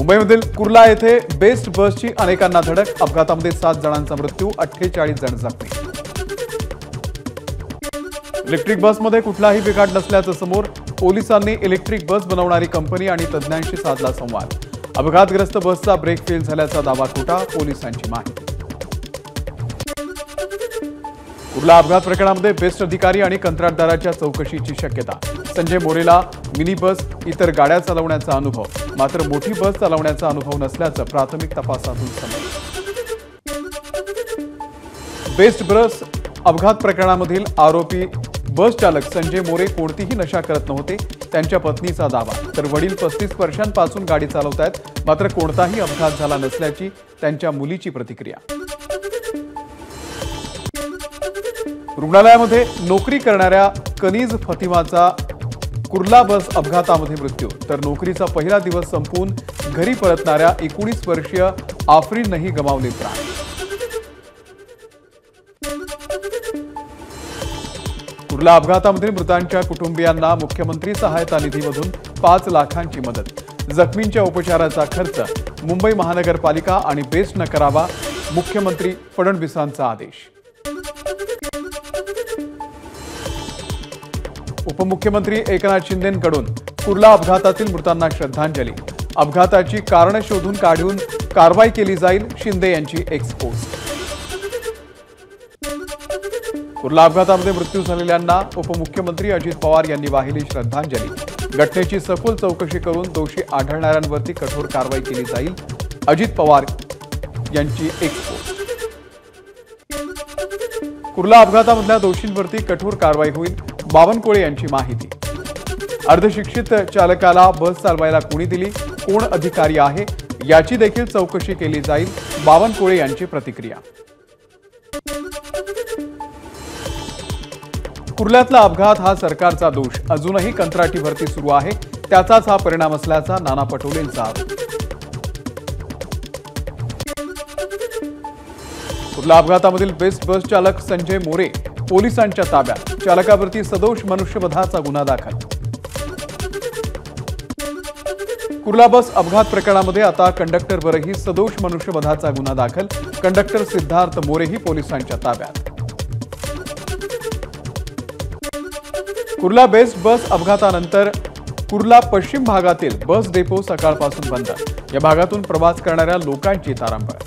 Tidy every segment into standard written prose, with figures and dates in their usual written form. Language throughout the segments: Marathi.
मुंबईमधील कुर्ला येथे बेस्ट बसची अनेकांना धडक, अपघातामध्ये 7 जणांचा मृत्यू, 48 जण जखमी। इलेक्ट्रिक बसमध्ये कुठलाही बिघाड नसल्याचं समोर, पोलिसांनी इलेक्ट्रिक बस बनवणारी कंपनी आणि तज्ञांशी साधला संवाद। अपघातग्रस्त बसचा ब्रेक फेल झाल्याचा दावा खोटा, पोलिसांची माहिती। कुर्ला अपघात प्रकरणामध्ये बेस्ट अधिकारी आणि कंत्राटदाराच्या चौकशीची शक्यता। संजय मोरेला मिनी बस, इतर गाड्या चालवण्याचा अनुभव, मात्र मोठी बस चालवण्याचा अनुभव नसल्याचं प्राथमिक तपासातून समजलं। बेस्ट बस अपघात प्रकरणामधील आरोपी बस चालक संजय मोरे कोणतीही नशा करत नव्हते, त्यांच्या पत्नीचा दावा। तर वडील 35 वर्षांपासून गाडी चालवतायत, मात्र कोणताही अपघात झाला नसल्याची त्यांच्या मुलीची प्रतिक्रिया। रुग्णालयामध्ये नोकरी करणाऱ्या कनीज फतिमाचा कुर्ला बस अपघातामध्ये मृत्यू, तर नोकरीचा पहिला दिवस संपून घरी परतणाऱ्या 19 वर्षीय आफरीनही गमावले प्राण। कुर्ला अपघातामध्ये मृतांच्या कुटुंबियांना मुख्यमंत्री सहायता निधीमधून 5 लाखांची मदत, जखमींच्या उपचाराचा खर्च मुंबई महानगरपालिका आणि बेस्टनं करावा, मुख्यमंत्री फडणवीसांचा आदेश। उपमुख्यमंत्री एकनाथ शिंदेंकडून कुर्ला अपघातातील मृतांना श्रद्धांजली, अपघाताची कारणं शोधून काढून कारवाई केली जाईल, शिंदे यांची एक्स पोस्ट। कुर्ला अपघातामध्ये मृत्यू झालेल्यांना उपमुख्यमंत्री अजित पवार यांनी वाहिली श्रद्धांजली, घटनेची सखोल चौकशी करून दोषी आढळणाऱ्यांवरती कठोर कारवाई केली जाईल, अजित पवार यांची एक्स पोस्ट। कुर्ला अपघातामधल्या दोषींवरती कठोर कारवाई होईल, बावनकुळे यांची माहिती। अर्धशिक्षित चालकाला बस चालवायला कोणी दिली, कोण अधिकारी आहे याची देखील चौकशी केली जाईल, बावनकुळे यांची प्रतिक्रिया। कुर्ल्यातला अपघात हा सरकारचा दोष, अजूनही कंत्राटी भरती सुरू आहे, त्याचाच हा परिणाम असल्याचा नाना पटोलेंचा आरोप। कुर्ला अपघातामधील बेस्ट बस चालक संजय मोरे पोलिसांच्या ताब्यात, चालकावरती सदोष मनुष्यवधाचा गुन्हा दाखल। कुर्ला बस अपघात प्रकरणामध्ये आता कंडक्टरवरही सदोष मनुष्यवधाचा गुन्हा दाखल, कंडक्टर सिद्धार्थ मोरेही पोलिसांच्या ताब्यात। कुर्ला बेस्ट बस अपघातानंतर कुर्ला पश्चिम भागातील बस डेपो सकाळपासून बंद, या भागातून प्रवास करणाऱ्या लोकांची तारांबळ।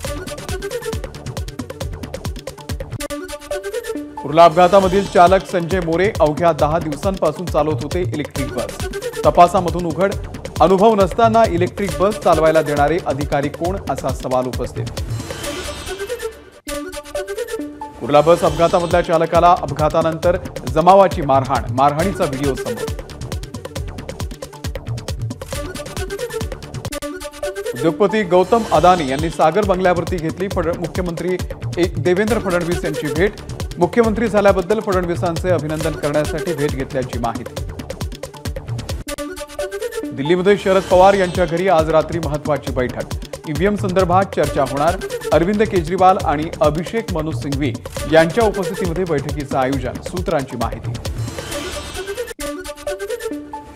कुर्ला अपघातामधील चालक संजय मोरे अवघ्या 10 दिवसांपासून चालवत होते इलेक्ट्रिक बस, तपासामधून उघड, अनुभव नसताना इलेक्ट्रिक बस चालवायला देणारे अधिकारी कोण, असा सवाल उपस्थित। कुर्ला बस अपघातामधल्या चालकाला अपघातानंतर जमावाची मारहाण, मारहाणीचा व्हिडिओ समोर। उद्योगपती गौतम अदानी यांनी सागर बंगल्यावरती घेतली मुख्यमंत्री देवेंद्र फडणवीस यांची भेट, मुख्यमंत्री झाल्याबद्दल फडणवीसांचे अभिनंदन करण्यासाठी भेट घेतल्याची माहिती। दिल्लीमध्ये शरद पवार यांच्या घरी आज रात्री महत्त्वाची बैठक, ईव्हीएम संदर्भात चर्चा होणार, अरविंद केजरीवाल आणि अभिषेक मनु सिंघवी यांच्या उपस्थितीमध्ये बैठकीचं आयोजन, सूत्रांची माहिती।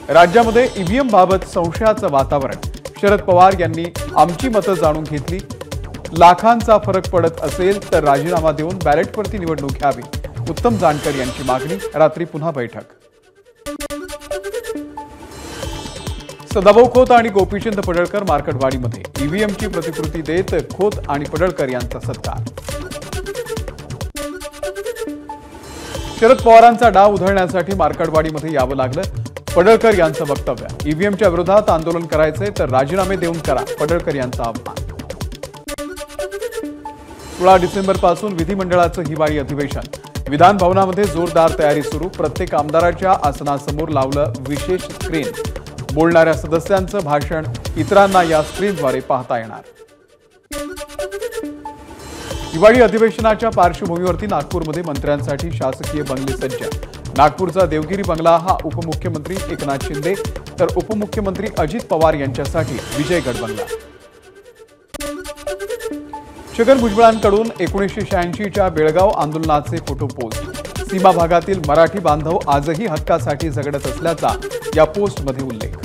राज्यामध्ये ईव्हीएम बाबत संशयाचं वातावरण, शरद पवार यांनी आमची मतं जाणून घेतली, लाखांचा फरक पडत असेल तर राजीनामा देऊन बॅलेटवरती निवडणूक घ्यावी, उत्तम जानकर यांची मागणी, रात्री पुन्हा बैठक। सदाभाऊ खोत आणि गोपीचंद पडळकर मार्केटवाडीमध्ये, ईव्हीएमची प्रतिकृती देत खोत आणि पडळकर यांचा सत्कार। शरद पवारांचा डाव उधळण्यासाठी मार्केटवाडीमध्ये यावं लागलं, पडळकर यांचं वक्तव्य, ईव्हीएमच्या विरोधात आंदोलन करायचे तर राजीनामे देऊन करा, पडळकर यांचं आव्हान। 16 डिसेंबरपासून विधिमंडळाचं हिवाळी अधिवेशन, विधान भवनामध्ये जोरदार तयारी सुरू, प्रत्येक आमदाराच्या आसनासमोर लावलं विशेष स्क्रीन, बोलणाऱ्या सदस्यांचं भाषण इतरांना या स्क्रीनद्वारे पाहता येणार। हिवाळी अधिवेशनाच्या पार्श्वभूमीवरती नागपूरमध्ये मंत्र्यांसाठी शासकीय बंगले सज्ज, नागपूरचा देवगिरी बंगला हा उपमुख्यमंत्री एकनाथ शिंदे तर उपमुख्यमंत्री अजित पवार यांच्यासाठी विजयगड बंगला। छगन भुजबळांकडून 1986च्या बेळगाव आंदोलनाचे फोटो पोस्ट, सीमा भागातील मराठी बांधव आजही हक्कासाठी झगडत असल्याचा या पोस्टमध्ये उल्लेख।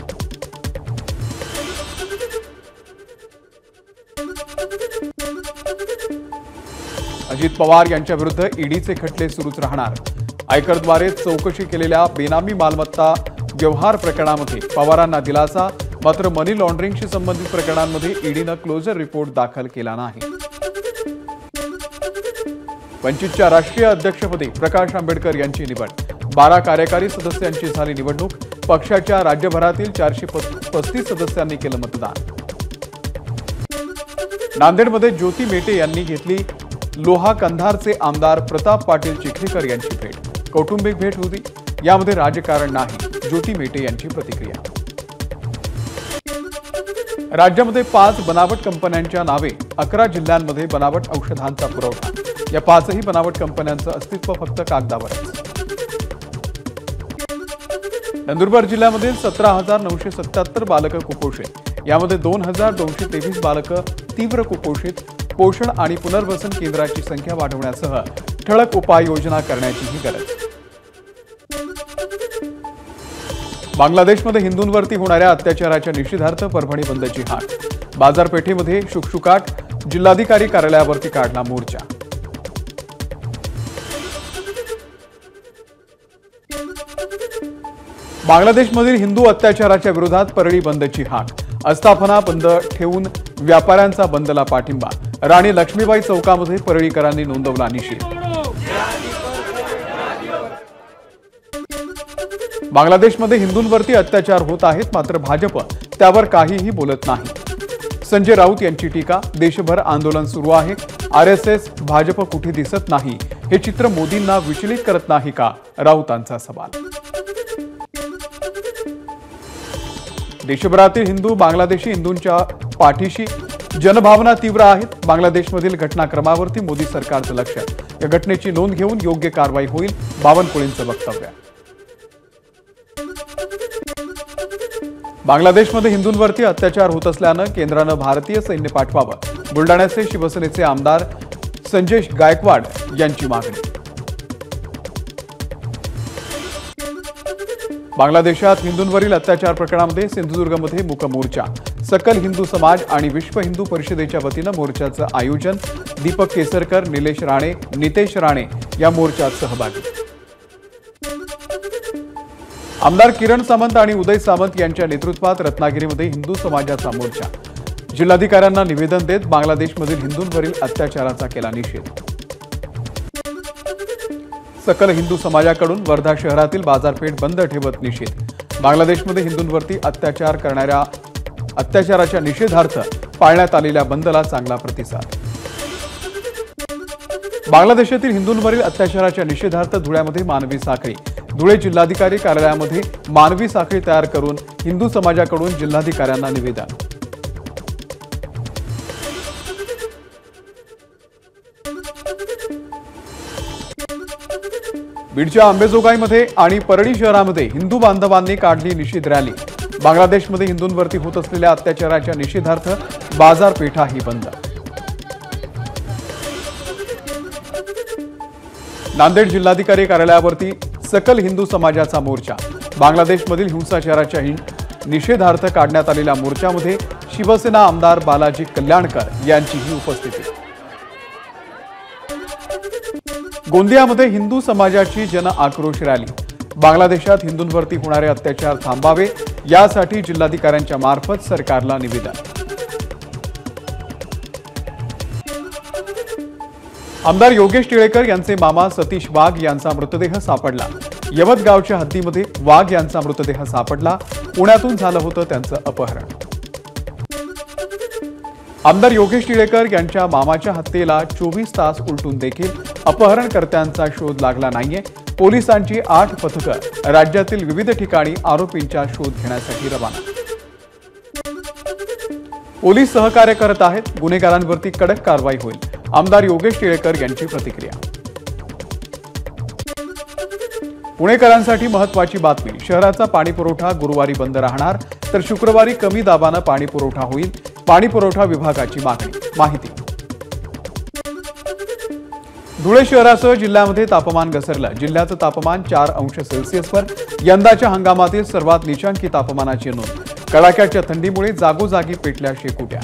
अजित पवार यांच्या विरुद्ध ईडीचे खटले सुरूच राहणार. आयकरद्वारे चौकशी केलेल्या बेनामी मालमत्ता व्यवहार प्रकरणामध्ये पवारांना दिलासा. मात्र मनी लॉन्ड्रिंगशी संबंधित प्रकरणांमध्ये ईडीनं क्लोजर रिपोर्ट दाखल केला नाही. 25च्या राष्ट्रीय अध्यक्षपदी प्रकाश आंबेडकर यांची निवड. 12 कार्यकारी सदस्यांची झाली निवडणूक. पक्षाच्या राज्यभरातील 435 सदस्यांनी केलं मतदान. नांदेडमध्ये ज्योती मेटे यांनी घेतली लोहा कंधारचे आमदार प्रताप पाटील चिखलीकर यांची भेट. कौटुंबिक भेट होती, यामध्ये राजकारण नाही, ज्योती मेटे यांची प्रतिक्रिया. राज्यामध्ये 5 बनावट कंपन्यांच्या नावे 11 जिल्ह्यांमध्ये बनावट औषधांचा पुरवठा. या 5ही बनावट कंपन्यांचं अस्तित्व फक्त कागदावरच. नंदुरबार जिल्ह्यामधील 17,977 बालकं कुपोषित. यामध्ये 2,223 बालकं तीव्र कुपोषित. पोषण आणि पुनर्वसन केंद्राची संख्या वाढवण्यासह ठळक उपाययोजना करण्याचीही गरज. बांगलादेशमध्ये हिंदूंवरती होणाऱ्या अत्याचाराच्या निषेधार्थ परभणी बंदची हाक. बाजारपेठेमध्ये शुकशुकाट. जिल्हाधिकारी कार्यालयावरती काढला मोर्चा. बांगलादेशमधील हिंदू अत्याचाराच्या विरोधात परळी बंदची हाक. आस्थापना बंद ठेवून व्यापाऱ्यांचा बंदला पाठिंबा. राणी लक्ष्मीबाई चौकामध्ये परळीकरांनी नोंदवला निषेध. बांगलादेशमध्ये हिंदूंवरती अत्याचार होत आहेत, मात्र भाजप त्यावर काहीही बोलत नाही. संजय राऊत यांची टीका. देशभर आंदोलन सुरू आहे. आरएसएस भाजप कुठे दिसत नाही, हे चित्र मोदींना विचलित करत नाही का, राऊतांचा सवाल. देशभरातील हिंदू बांगलादेशी हिंदूंच्या पाठीशी. जनभावना तीव्र आहेत. बांगलादेशमधील घटनाक्रमावरती मोदी सरकारचं लक्ष. या घटनेची नोंद घेऊन योग्य कारवाई होईल, बावनकुळेंचं वक्तव्य. बांगलादेशमध्ये हिंदूंवरती अत्याचार होत असल्यानं केंद्रानं भारतीय सैन्य पाठवावं. बुलडाण्याचे शिवसेनेचे आमदार संजय गायकवाड यांची मागणी. बांगलादेशात हिंदूंवरील अत्याचार प्रकरणामध्ये सिंधुदुर्गमध्ये मूक मोर्चा. सकल हिंदू समाज आणि विश्व हिंदू परिषदेच्या वतीनं मोर्चाचं आयोजन. दीपक केसरकर, निलेश राणे, नितेश राणे या मोर्चात सहभागी. आमदार किरण सामंत आणि उदय सामंत यांच्या नेतृत्वात रत्नागिरीमध्ये हिंदू समाजाचा मोर्चा. जिल्हाधिकाऱ्यांना निवेदन देत बांगलादेशमधील हिंदूंवरील अत्याचाराचा केला निषेध. सकल हिंदू समाजाकडून वर्धा शहरातील बाजारपेठ बंद ठेवत निषेध. बांगलादेशमध्ये हिंदूंवरती अत्याचार करणाऱ्या अत्याचाराच्या निषेधार्थ पाळण्यात आलेल्या बंदला चांगला प्रतिसाद. बांगलादेशातील हिंदूंवरील अत्याचाराच्या निषेधार्थ धुळ्यामध्ये मानवी साखळी. धुळे जिल्हाधिकारी कार्यालयामध्ये मानवी साखळी तयार करून हिंदू समाजाकडून जिल्हाधिकाऱ्यांना निवेदन. बीडच्या अंबेजोगाईमध्ये आणि परळी शहरामध्ये हिंदू बांधवांनी काढली निषेध रॅली. बांगलादेशमध्ये हिंदूंवरती होत असलेल्या अत्याचाराच्या निषेधार्थ बाजारपेठाही बंद. नांदेड जिल्हाधिकारी कार्यालयावरती सकल हिंदू समाजाचा मोर्चा. बांगलादेशमधील हिंसाचाराच्या निषेधार्थ काढण्यात आलेल्या मोर्चामध्ये शिवसेना आमदार बालाजी कल्याणकर यांचीही उपस्थिती. गोंदियामध्ये हिंदू समाजाची जन आक्रोश रॅली. बांगलादेशात हिंदूंवरती होणारे अत्याचार थांबावे, यासाठी जिल्हाधिकाऱ्यांच्या मार्फत सरकारला निवेदन. आमदार योगेश टिळेकर यांचे मामा सतीश वाघ यांचा मृतदेह सापडला. यवतगावच्या हद्दीमध्ये वाघ यांचा मृतदेह सापडला. पुण्यातून झालं होतं त्यांचं अपहरण. आमदार योगेश टिळेकर यांच्या मामाच्या हत्येला 24 तास उलटून देखील अपहरणकर्त्यांचा शोध लागला नाहीये. पोलिसांची 8 पथकं राज्यातील विविध ठिकाणी आरोपींचा शोध घेण्यासाठी रवाना. पोलीस सहकार्य करत आहेत. गुन्हेगारांवरती कडक कारवाई होईल. आमदार योगेश टिळेकर यांची प्रतिक्रिया. पुणेकरांसाठी महत्त्वाची बातमी. शहराचा पाणीपुरवठा गुरुवारी बंद राहणार, तर शुक्रवारी कमी दाबानं पाणीपुरवठा होईल. पाणीपुरवठा विभागाची माहिती. धुळे शहरासह जिल्ह्यामध्ये तापमान घसरलं. जिल्ह्याचं तापमान 4 अंश सेल्सिअसवर. यंदाच्या हंगामातील सर्वात नीचांकी तापमानाची नोंद. कडाक्याच्या थंडीमुळे जागोजागी पेटल्या शेकोट्या.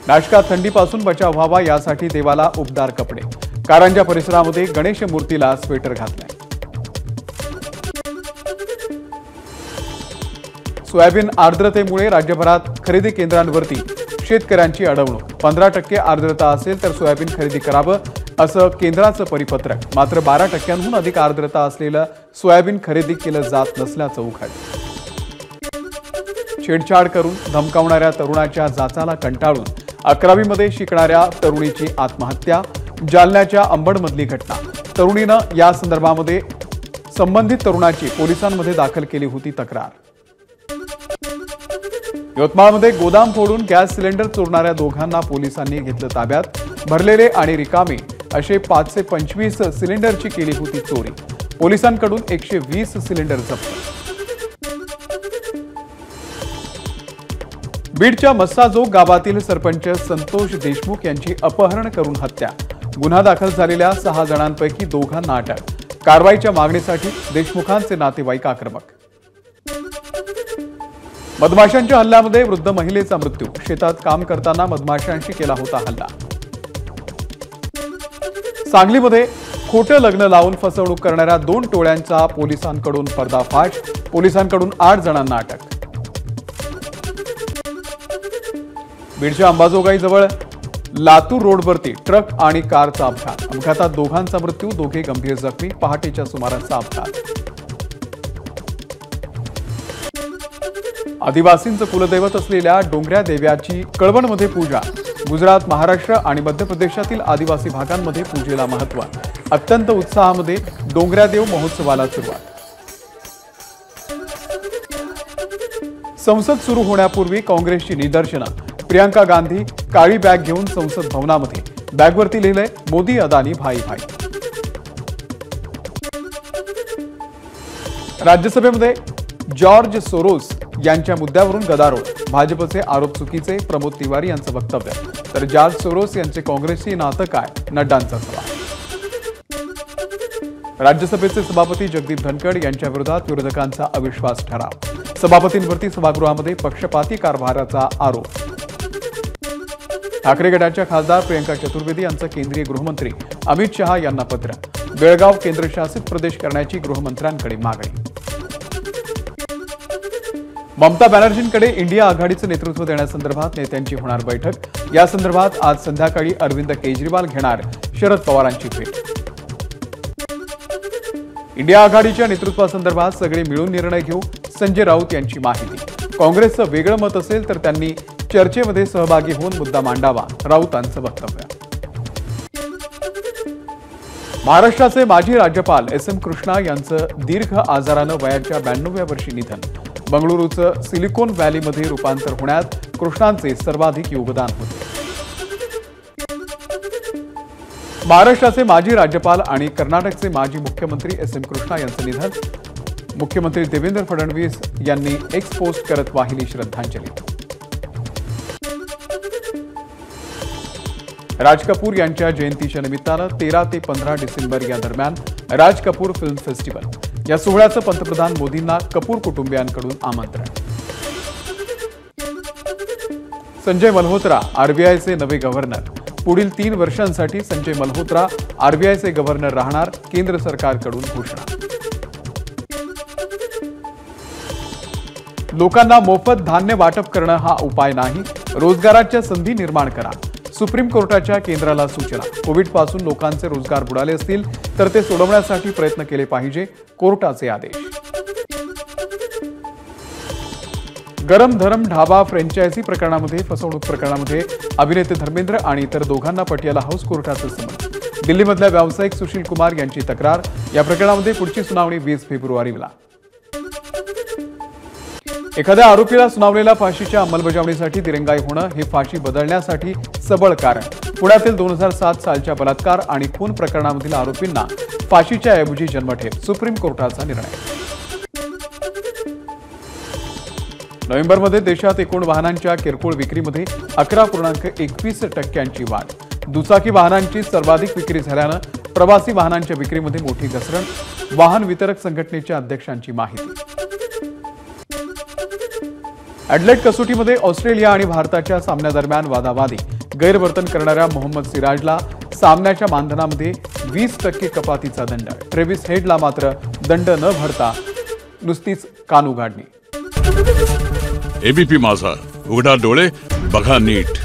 नाशकात थंडीपासून बचाव व्हावा यासाठी देवाला उबदार कपडे. कारंजा परिसरामध्ये गणेश मूर्तीला स्वेटर घातलाय. सोयाबीन आर्द्रतेमुळे राज्यभरात खरेदी केंद्रांवरती शेतकऱ्यांची अडवणूक. 15% आर्द्रता असेल तर सोयाबीन खरेदी करावं असं केंद्राचं परिपत्रक. मात्र 12%हून अधिक आर्द्रता असलेलं सोयाबीन खरेदी केलं जात नसल्याचं उघड. छेडछाड करून धमकावणाऱ्या तरुणाच्या जाचाला कंटाळून 11वीमध्ये शिकणाऱ्या तरुणीची आत्महत्या. जालन्याच्या अंबडमधली घटना. तरुणीनं या संदर्भामध्ये संबंधित तरुणाची पोलिसांमध्ये दाखल केली होती तक्रार. यवतमाळमध्ये गोदाम फोडून गॅस सिलेंडर चोरणाऱ्या दोघांना पोलिसांनी घेतलं ताब्यात. भरलेले आणि रिकामे असे 525 सिलेंडरची केली होती चोरी. पोलिसांकडून 120 सिलेंडर जप्त. बीडच्या मस्साजोग गावातील सरपंच संतोष देशमुख यांची अपहरण करून हत्या. गुन्हा दाखल झालेल्या 6 जणांपैकी दोघांना अटक. कारवाईच्या मागणीसाठी देशमुखांचे नातेवाईक आक्रमक. मधमाशांच्या हल्ल्यामध्ये वृद्ध महिलेचा मृत्यू. शेतात काम करताना मधमाशांशी केला होता हल्ला. सांगलीमध्ये खोटं लग्न लावून फसवणूक करणाऱ्या 2 टोळ्यांचा पोलिसांकडून पर्दाफाश. पोलिसांकडून 8 जणांना अटक. बीडच्या अंबाजोगाईजवळ लातूर रोडवरती ट्रक आणि कारचा अपघात. अपघातात दोघांचा मृत्यू, दोघे गंभीर जखमी. पहाटेच्या सुमाराचा अपघात. आदिवासींचं कुलदैवत असलेल्या डोंगऱ्या देव्याची कळवणमध्ये पूजा. गुजरात, महाराष्ट्र आणि मध्य प्रदेशातील आदिवासी भागांमध्ये पूजेला महत्त्व. अत्यंत उत्साहामध्ये डोंगऱ्या देव महोत्सवाला सुरुवात. संसद सुरू होण्यापूर्वी काँग्रेसची निदर्शनं. प्रियंका गांधी काळी बॅग घेऊन संसद भवनामध्ये. बॅगवरती लिहिलंय मोदी अदानी भाई भाई. राज्यसभेमध्ये जॉर्ज सोरोस यांच्या मुद्द्यावरून गदारोळ. भाजपचे आरोप चुकीचे. प्रमोद तिवारी यांचं वक्तव्य. तर जॉर्ज सोरोस यांचे काँग्रेसशी नातं काय? नड्डांचा सवाल. राज्यसभेचे सभापती जगदीप धनखड यांच्या विरोधात विरोधकांचा अविश्वास ठराव. सभापतींवरती सभागृहामध्ये पक्षपाती कारभाराचा आरोप. ठाकरे गटाच्या खासदार प्रियंका चतुर्वेदी यांचं केंद्रीय गृहमंत्री अमित शहा यांना पत्र. बेळगाव केंद्रशासित प्रदेश करण्याची गृहमंत्र्यांकडे मागणी. ममता बॅनर्जींकडे इंडिया आघाडीचं नेतृत्व देण्यासंदर्भात नेत्यांची होणार बैठक. या संदर्भात आज संध्याकाळी अरविंद केजरीवाल घेणार शरद पवारांची भेट. इंडिया आघाडीच्या नेतृत्वासंदर्भात सगळे मिळून निर्णय घेऊ. संजय राऊत यांची माहिती. काँग्रेसचं वेगळं मत असेल तर त्यांनी चर्चेमध्ये सहभागी होऊन मुद्दा मांडावा. राऊतांचं वक्तव्य. महाराष्ट्राचे माजी राज्यपाल एस.एम. कृष्णा यांचं दीर्घ आजारानं वयाच्या 92व्या वर्षी निधन. बंगळुरूचं सिलिकॉन व्हॅलीमध्ये रूपांतर होण्यात कृष्णांचे सर्वाधिक योगदान होते. महाराष्ट्राचे माजी राज्यपाल आणि कर्नाटकचे माजी मुख्यमंत्री एस.एम. कृष्णा यांचं निधन. मुख्यमंत्री देवेंद्र फडणवीस यांनी एक्स पोस्ट करत वाहिली श्रद्धांजली. राज कपूर यांच्या जयंतीच्या निमित्तानं 13 ते 15 डिसेंबर या दरम्यान राज कपूर फिल्म फेस्टिवल या सोहळ्याचं पंतप्रधान मोदींना कपूर कुटुंबियांकडून आमंत्रण. संजय मल्होत्रा आरबीआयचे नवे गव्हर्नर. पुढील 3 वर्षांसाठी संजय मल्होत्रा आरबीआयचे गव्हर्नर राहणार. केंद्र सरकारकडून घोषणा. लोकांना मोफत धान्य वाटप करणं हा उपाय नाही. रोजगाराच्या संधी निर्माण करा. सुप्रीम कोर्टाच्या केंद्राला सूचना. कोविडपासून लोकांचे रोजगार बुडाले असतील तर ते सोडवण्यासाठी प्रयत्न केले पाहिजे. कोर्टाचे आदेश. गरम धरम ढाबा फ्रँचायझी प्रकरणामध्ये फसवणूक प्रकरणामध्ये अभिनेते धर्मेंद्र आणि इतर दोघांना पटियाला हाऊस कोर्टाचं समन. दिल्लीमधल्या व्यावसायिक सुशील कुमार यांची तक्रार. या प्रकरणामध्ये पुढची सुनावणी 20 फेब्रुवारीला. एखाद्या आरोपीला सुनावलेल्या फाशीच्या अंमलबजावणीसाठी दिरंगाई होणं हे फाशी बदलण्यासाठी सबळ कारण. पुण्यातील 2007 सालच्या बलात्कार आणि खून प्रकरणामधील आरोपींना फाशीच्या ऐवजी जन्मठेप. सुप्रीम कोर्टाचा निर्णय. नोव्हेंबरमध्ये देशात एकूण वाहनांच्या किरकोळ विक्रीमध्ये 11.21% वाढ. दुचाकी वाहनांची सर्वाधिक विक्री झाल्यानं प्रवासी वाहनांच्या विक्रीमध्ये मोठी घसरण. वाहन वितरक संघटनेच्या अध्यक्षांची माहिती. ॲडलेड कसोटीमध्ये ऑस्ट्रेलिया आणि भारताच्या सामन्यादरम्यान वादावादी. गैरवर्तन करणाऱ्या मोहम्मद सिराजला सामन्याच्या मानधनामध्ये 20% कपातीचा दंड. ट्रेव्हिस हेडला मात्र दंड न भरता नुसतीच कान उघाडणी. एबीपी माझा, उघडा डोळे बघा नीट.